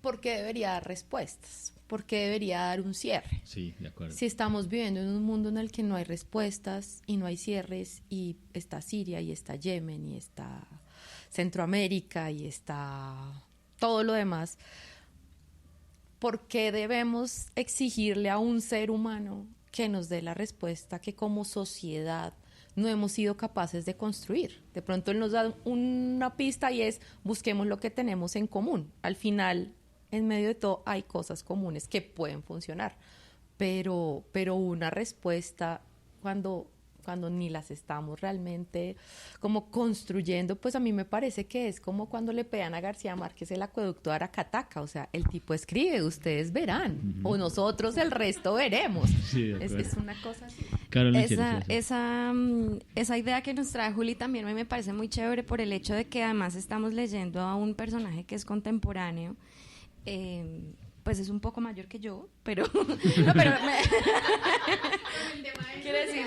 porque debería dar respuestas, porque debería dar un cierre. Sí, de acuerdo. Si estamos viviendo en un mundo en el que no hay respuestas y no hay cierres, y está Siria y está Yemen y está Centroamérica y está todo lo demás, ¿por qué debemos exigirle a un ser humano que nos dé la respuesta que como sociedad no hemos sido capaces de construir? De pronto él nos da una pista y es: busquemos lo que tenemos en común. Al final, en medio de todo, hay cosas comunes que pueden funcionar, pero una respuesta cuando ni las estamos realmente como construyendo, pues a mí me parece que es como cuando le pegan a García Márquez el acueducto de Aracataca. O sea, el tipo escribe, ustedes verán, o nosotros el resto veremos. Sí, de acuerdo. Es una cosa así. Carol, Esa idea que nos trae Juli también me parece muy chévere por el hecho de que además estamos leyendo a un personaje que es contemporáneo. Pues es un poco mayor que yo, pero no, pero quiero decir,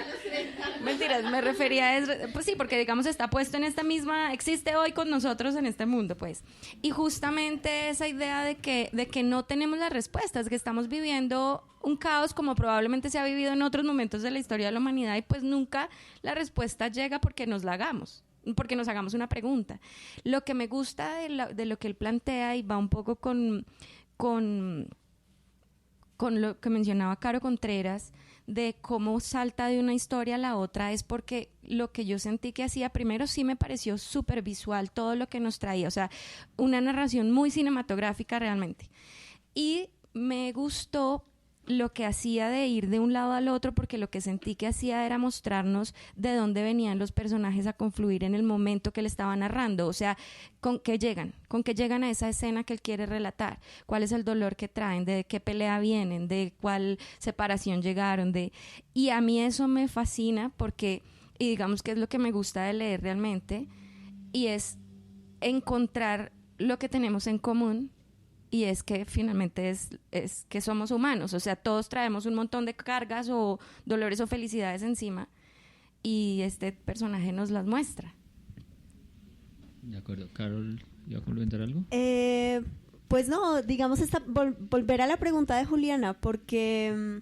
mentiras, me refería pues sí, porque digamos está puesto en esta misma, existe hoy con nosotros en este mundo, pues. Y justamente esa idea de que no tenemos las respuestas, que estamos viviendo un caos como probablemente se ha vivido en otros momentos de la historia de la humanidad, y pues nunca la respuesta llega porque nos hagamos una pregunta. Lo que me gusta de lo que él plantea, y va un poco con lo que mencionaba Caro Contreras, de cómo salta de una historia a la otra, es porque lo que yo sentí que hacía primero sí me pareció súper visual todo lo que nos traía, o sea, una narración muy cinematográfica realmente. Y me gustó lo que hacía de ir de un lado al otro, porque lo que sentí que hacía era mostrarnos de dónde venían los personajes a confluir en el momento que le estaba narrando, o sea, con qué llegan a esa escena que él quiere relatar, cuál es el dolor que traen, de qué pelea vienen, de cuál separación llegaron, y a mí eso me fascina porque, y digamos que es lo que me gusta de leer realmente, y es encontrar lo que tenemos en común. Y es que finalmente es que somos humanos, o sea, todos traemos un montón de cargas o dolores o felicidades encima, y este personaje nos las muestra. De acuerdo. Carol, ¿iba a complementar algo? Pues no, digamos, volver a la pregunta de Juliana, porque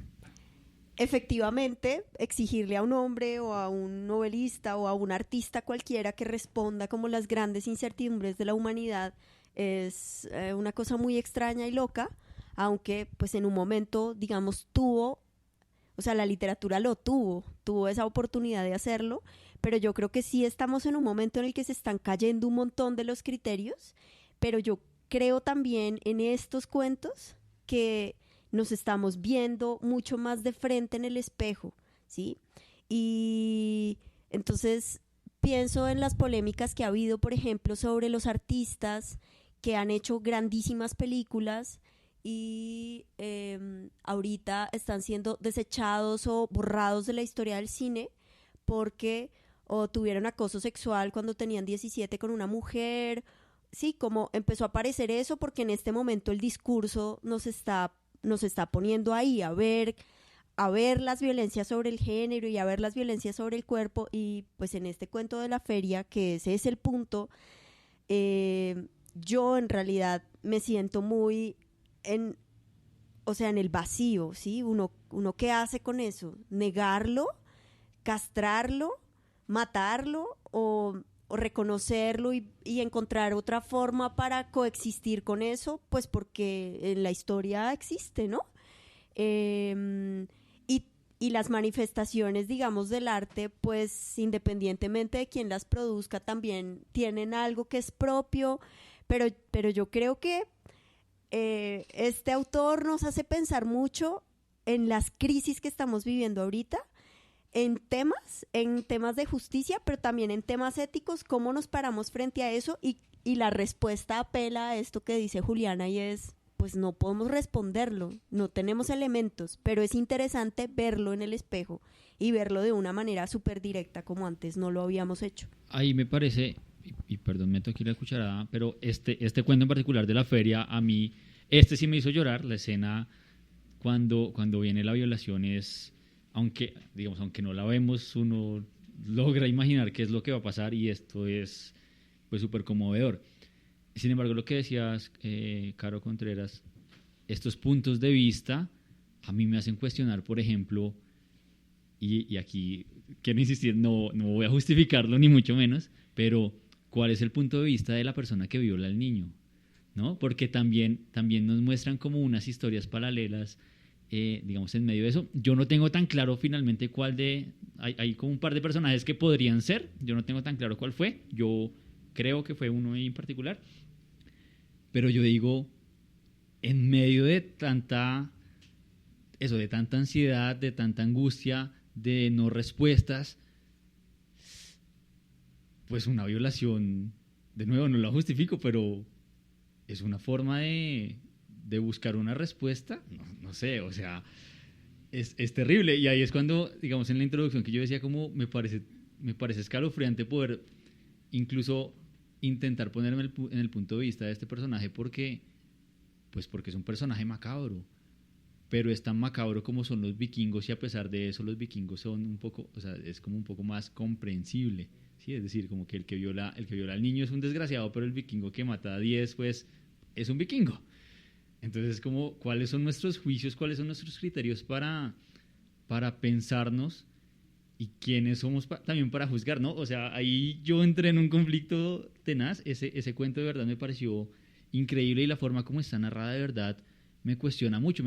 efectivamente exigirle a un hombre o a un novelista o a un artista cualquiera que responda como las grandes incertidumbres de la humanidad es una cosa muy extraña y loca, aunque pues en un momento, digamos, o sea, la literatura tuvo esa oportunidad de hacerlo, pero yo creo que sí estamos en un momento en el que se están cayendo un montón de los criterios, pero yo creo también en estos cuentos que nos estamos viendo mucho más de frente en el espejo, ¿sí? Y entonces pienso en las polémicas que ha habido, por ejemplo, sobre los artistas que han hecho grandísimas películas y ahorita están siendo desechados o borrados de la historia del cine porque o tuvieron acoso sexual cuando tenían 17 con una mujer. Sí, como empezó a aparecer eso porque en este momento el discurso nos está poniendo ahí a ver las violencias sobre el género y a ver las violencias sobre el cuerpo, y pues en este cuento de la feria, que ese es el punto, yo en realidad me siento muy en el vacío, ¿sí? Uno ¿qué hace con eso? ¿Negarlo? ¿Castrarlo? ¿Matarlo? ¿O reconocerlo y encontrar otra forma para coexistir con eso? Pues porque en la historia existe, ¿no? Y las manifestaciones, digamos, del arte, pues independientemente de quién las produzca, también tienen algo que es propio, pero yo creo que este autor nos hace pensar mucho en las crisis que estamos viviendo ahorita, en temas de justicia, pero también en temas éticos, cómo nos paramos frente a eso, y la respuesta apela a esto que dice Juliana, y es, pues no podemos responderlo, no tenemos elementos, pero es interesante verlo en el espejo y verlo de una manera súper directa como antes no lo habíamos hecho. Ahí me parece, y perdón, meto aquí la cucharada, pero este cuento en particular de la feria, a mí, sí me hizo llorar. La escena cuando viene la violación es, aunque no la vemos, uno logra imaginar qué es lo que va a pasar, y esto es pues súper conmovedor. Sin embargo, lo que decías, Caro Contreras, estos puntos de vista a mí me hacen cuestionar, por ejemplo, y aquí quiero insistir, no voy a justificarlo ni mucho menos, pero ¿cuál es el punto de vista de la persona que viola al niño? ¿No? Porque también nos muestran como unas historias paralelas, digamos, en medio de eso. Yo no tengo tan claro finalmente cuál hay como un par de personajes que podrían ser, yo no tengo tan claro cuál fue, yo creo que fue uno en particular, pero yo digo, en medio de tanta ansiedad, de tanta angustia, de no respuestas, pues una violación, de nuevo no la justifico, pero es una forma de buscar una respuesta, no sé, o sea, es terrible. Y ahí es cuando, digamos, en la introducción que yo decía como me parece escalofriante poder incluso intentar ponerme en el punto de vista de este personaje porque es un personaje macabro, pero es tan macabro como son los vikingos, y a pesar de eso los vikingos son un poco, o sea, es como un poco más comprensible, ¿sí? Es decir, como que el que viola al niño es un desgraciado, pero el vikingo que mata a 10, pues, es un vikingo. Entonces, como, ¿cuáles son nuestros juicios, cuáles son nuestros criterios para pensarnos y quiénes somos también para juzgar, ¿no? O sea, ahí yo entré en un conflicto tenaz. Ese cuento de verdad me pareció increíble, y la forma como está narrada de verdad me cuestiona mucho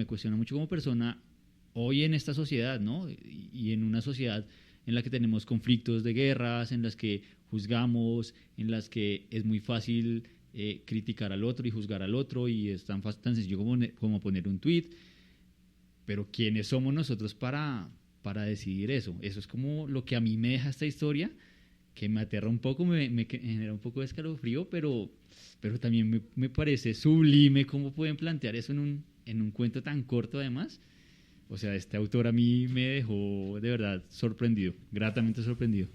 como persona hoy en esta sociedad, ¿no? Y en una sociedad en la que tenemos conflictos de guerras, en las que juzgamos, en las que es muy fácil criticar al otro y juzgar al otro, y es tan sencillo como poner un tweet. Pero ¿quiénes somos nosotros para decidir eso? Eso es como lo que a mí me deja esta historia, que me aterra un poco, me genera un poco de escalofrío, pero también me parece sublime cómo pueden plantear eso en un cuento tan corto además. O sea, este autor a mí me dejó de verdad sorprendido, gratamente sorprendido.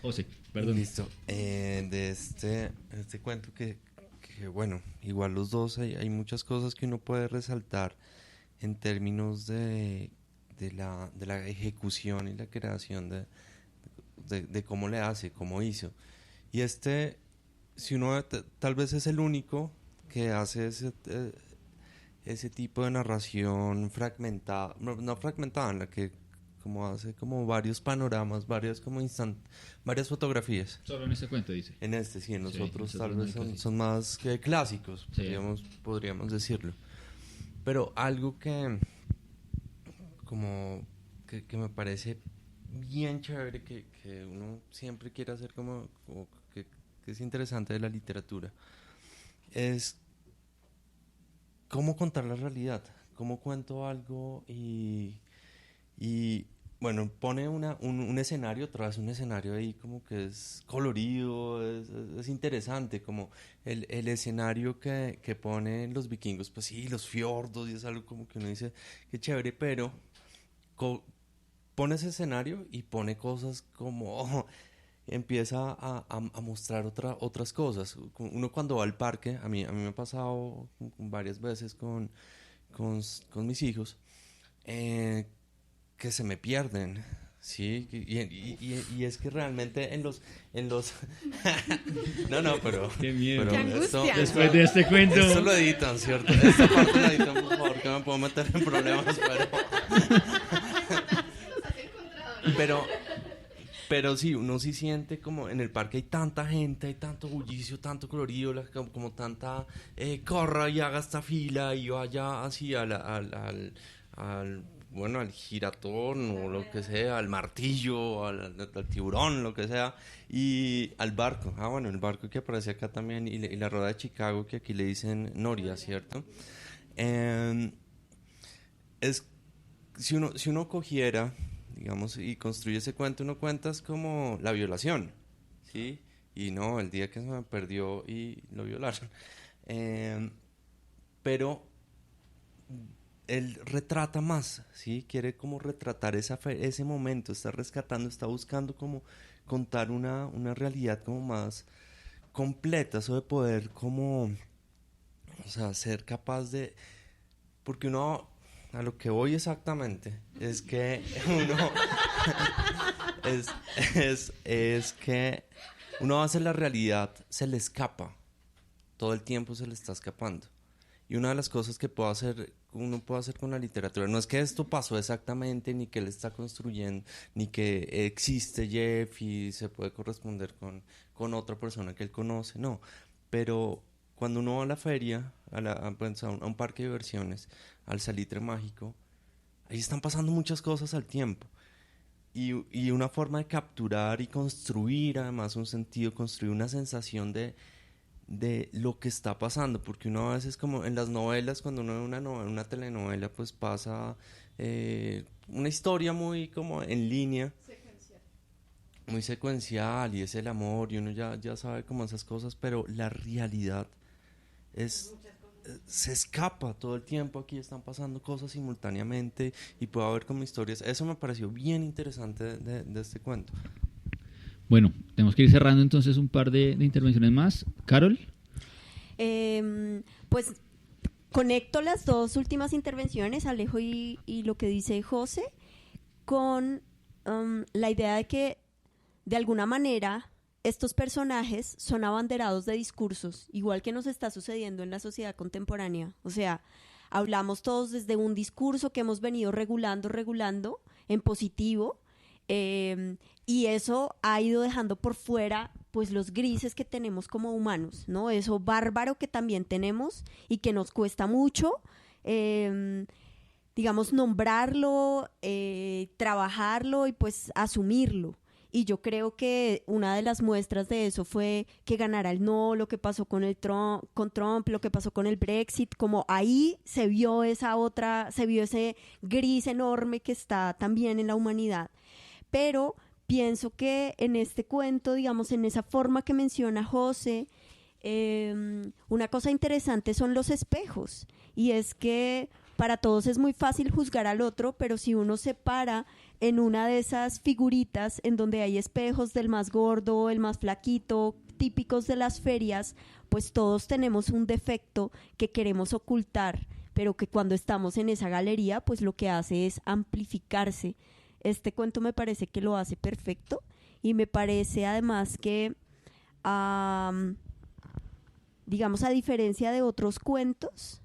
José, perdón. Listo. De este cuento que bueno, igual los dos hay muchas cosas que uno puede resaltar en términos de la ejecución y la creación de cómo le hace, cómo hizo. Y si uno tal vez es el único que hace ese tipo de narración fragmentada, no fragmentada, en la que como hace como varios panoramas, varias fotografías. Solo en este cuento dice. Sí, en los otros tal vez son más clásicos, sí. podríamos decirlo. Pero algo que me parece bien chévere, que uno siempre quiere hacer como que es interesante de la literatura, es cómo contar la realidad, cómo cuento algo y bueno, pone un escenario tras un escenario ahí como que es colorido, es interesante, como el escenario que ponen los vikingos, pues sí, los fiordos, y es algo como que uno dice, qué chévere, pero pone ese escenario y pone cosas como empieza a mostrar otras cosas. Uno cuando va al parque, a mí me ha pasado varias veces con mis hijos, que se me pierden, sí, y es que realmente en los no, pero qué miedo, qué angustia. Después de este cuento esto lo editan, ¿cierto? Esta parte la editan, por favor, que me puedo meter en problemas, pero sí, uno sí siente como en el parque hay tanta gente, hay tanto bullicio, tanto colorido, como tanta corra y haga esta fila y vaya así al giratón o lo que sea, al martillo, al tiburón, lo que sea, y al barco. El barco que aparece acá también, y la rueda de Chicago, que aquí le dicen noria, ¿cierto? Si uno cogiera, digamos, y construye ese cuento, uno cuenta es como la violación, ¿sí? Y no, el día que se me perdió y lo violaron. Pero él retrata más, ¿sí? Quiere como retratar ese momento, está rescatando, está buscando como contar una realidad como más completa, eso de poder como, o sea, ser capaz de, porque uno, a lo que voy exactamente, es que uno, es que uno hace la realidad, se le escapa, todo el tiempo se le está escapando. Y una de las cosas que uno puede hacer con la literatura, no es que esto pasó exactamente, ni que él está construyendo, ni que existe Jeff y se puede corresponder con otra persona que él conoce, no. Pero cuando uno va a la feria, a un parque de diversiones, al Salitre Mágico, ahí están pasando muchas cosas al tiempo. Y una forma de capturar y construir, además, un sentido, construir una sensación de lo que está pasando, porque uno a veces, como en las novelas, cuando uno ve una telenovela, pues pasa una historia muy como en línea, muy secuencial, y es el amor, y uno ya sabe como esas cosas, pero la realidad se escapa todo el tiempo. Aquí están pasando cosas simultáneamente y puede haber como historias. Eso me pareció bien interesante de este cuento. Bueno, tenemos que ir cerrando entonces un par de intervenciones más. Carol. Pues conecto las dos últimas intervenciones, Alejo y lo que dice José, con la idea de que de alguna manera estos personajes son abanderados de discursos, igual que nos está sucediendo en la sociedad contemporánea. O sea, hablamos todos desde un discurso que hemos venido regulando en positivo, y eso ha ido dejando por fuera pues los grises que tenemos como humanos, ¿no? Eso bárbaro que también tenemos y que nos cuesta mucho, digamos, nombrarlo, trabajarlo y pues asumirlo. Y yo creo que una de las muestras de eso fue que ganara el no, lo que pasó con Trump, lo que pasó con el Brexit, como ahí se vio ese gris enorme que está también en la humanidad. Pero pienso que en este cuento, digamos, en esa forma que menciona José, una cosa interesante son los espejos, y es que para todos es muy fácil juzgar al otro, pero si uno se para en una de esas figuritas en donde hay espejos del más gordo, el más flaquito, típicos de las ferias, pues todos tenemos un defecto que queremos ocultar, pero que cuando estamos en esa galería, pues lo que hace es amplificarse. Este cuento me parece que lo hace perfecto, y me parece además que, digamos, a diferencia de otros cuentos,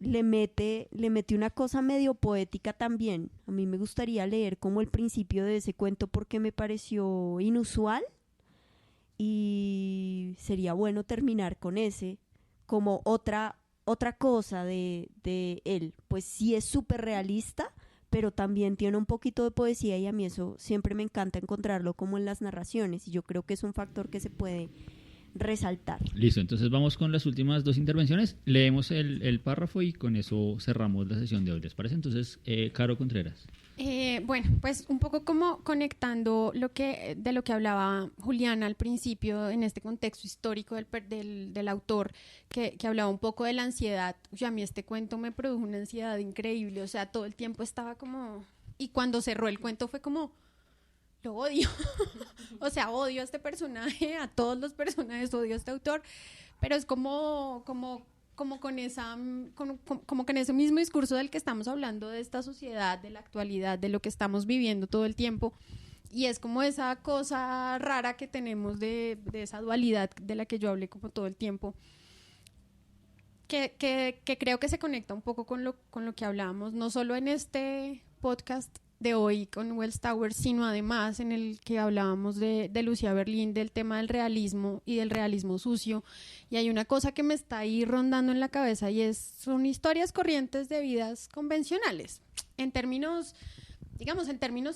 le mete una cosa medio poética también. A mí me gustaría leer como el principio de ese cuento porque me pareció inusual, y sería bueno terminar con ese como otra cosa de él. Pues sí, es súper realista, pero también tiene un poquito de poesía, y a mí eso siempre me encanta encontrarlo como en las narraciones, y yo creo que es un factor que se puede resaltar. Listo, entonces vamos con las últimas dos intervenciones, leemos el párrafo y con eso cerramos la sesión de hoy, ¿les parece? Entonces, Caro Contreras. Bueno, pues un poco como conectando de lo que hablaba Juliana al principio, en este contexto histórico del autor, que hablaba un poco de la ansiedad. A mí este cuento me produjo una ansiedad increíble, o sea, todo el tiempo estaba como... Y cuando cerró el cuento fue como... Lo odio. O sea, odio a este personaje, a todos los personajes, odio a este autor, pero es como con ese mismo discurso del que estamos hablando, de esta sociedad, de la actualidad, de lo que estamos viviendo todo el tiempo, y es como esa cosa rara que tenemos de esa dualidad de la que yo hablé como todo el tiempo, que creo que se conecta un poco con lo que hablábamos, no solo en este podcast de hoy con Wells Towers, sino además en el que hablábamos de Lucía Berlín, del tema del realismo y del realismo sucio. Y hay una cosa que me está ahí rondando en la cabeza, y son historias corrientes de vidas convencionales. En términos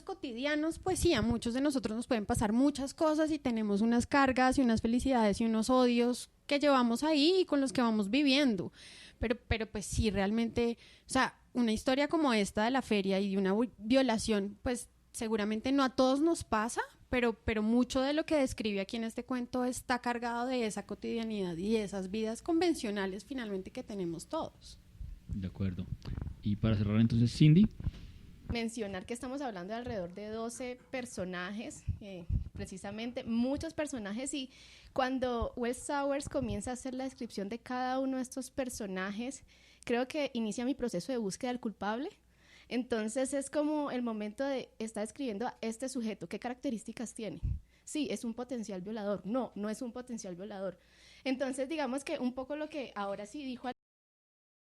cotidianos, pues sí, a muchos de nosotros nos pueden pasar muchas cosas y tenemos unas cargas y unas felicidades y unos odios que llevamos ahí y con los que vamos viviendo. Pero pues sí, realmente, o sea, una historia como esta de la feria y de una violación, pues seguramente no a todos nos pasa, pero mucho de lo que describe aquí en este cuento está cargado de esa cotidianidad y de esas vidas convencionales finalmente que tenemos todos. De acuerdo. Y para cerrar entonces, Cindy. Mencionar que estamos hablando de alrededor de 12 personajes, precisamente muchos personajes, y cuando Wells Towers comienza a hacer la descripción de cada uno de estos personajes, creo que inicia mi proceso de búsqueda del culpable. Entonces es como el momento de estar escribiendo a este sujeto, qué características tiene, sí, es un potencial violador, no, no es un potencial violador. Entonces, digamos que un poco lo que ahora sí dijo